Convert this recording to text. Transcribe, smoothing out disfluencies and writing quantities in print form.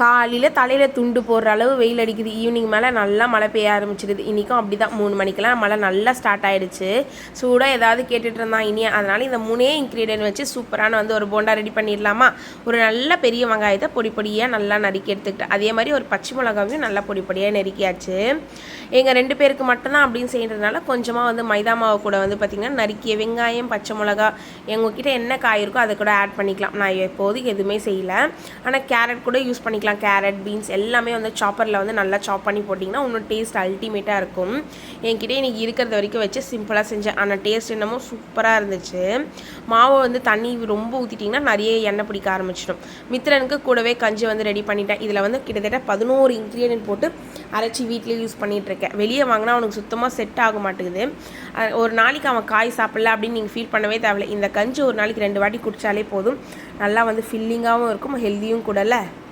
காலையில் தலையில் துண்டு போடுற அளவு வெயில் அடிக்குது. ஈவினிங் மேலே நல்லா மழை பெய்ய ஆரம்பிச்சிடுது. இன்றைக்கும் அப்படி தான் 3 மணிக்கெலாம் மழை நல்லா ஸ்டார்ட் ஆகிடுச்சு. சூடாக ஏதாவது கேட்டுட்டு இருந்தான் இனியா. அதனால் இந்த 3 இன்க்ரீடியன்ட் வச்சு சூப்பரான ஒரு போண்டா ரெடி பண்ணிடலாமா. ஒரு நல்ல பெரிய வெங்காயத்தை பொடி பொடியாக நல்லா நறுக்கி எடுத்துக்கிட்டேன். அதே மாதிரி ஒரு பச்சை மிளகாவையும் நல்லா பொடி பொடியாக நறுக்கியாச்சு. எங்கள் 2 பேருக்கு மட்டும்தான் அப்படின்னு செய்கிறதுனால கொஞ்சமாக மைதா மாவு கூட பார்த்திங்கன்னா நறுக்கிய வெங்காயம், பச்சை மிளகா, எங்ககிட்ட என்ன காய் இருக்கோ அதை கூட ஆட் பண்ணிக்கலாம். நான் எப்போதும் எதுவுமே செய்யலை. ஆனால் கேரட் கூட யூஸ் பண்ணிக்கலாம். கேரட், பீன்ஸ் எல்லாமே சாப்பரில் நல்லா சாப் பண்ணி போட்டிங்கன்னா இன்னும் டேஸ்ட் அல்டிமேட்டாக இருக்கும். என்கிட்ட இன்றைக்கி இருக்கிறத வரைக்கும் வச்சு சிம்பிளாக செஞ்சேன். ஆனால் டேஸ்ட் என்னமோ சூப்பராக இருந்துச்சு. மாவு தண்ணி ரொம்ப ஊற்றிட்டிங்கன்னா நிறைய எண்ணெய் பிடிக்க ஆரம்பிச்சிடும். மித்திரனுக்கு கூடவே கஞ்சி ரெடி பண்ணிட்டேன். இதில் கிட்டத்தட்ட 11 இன்க்ரீடியன்ட் போட்டு அரைச்சி வீட்டிலே யூஸ் பண்ணிகிட்ருக்கேன். வெளியே வாங்கினா அவனுக்கு சுத்தமாக செட் ஆக மாட்டேங்குது. ஒரு நாளைக்கு அவன் காய் சாப்பிடல அப்படின்னு நீங்கள் ஃபீல் பண்ணவே தேவையில்லை. இந்த கஞ்சி ஒரு நாளைக்கு 2 வாட்டி குடித்தாலே போதும். நல்லா ஃபில்லிங்காகவும் இருக்கும், ஹெல்த்தியும் கூடல.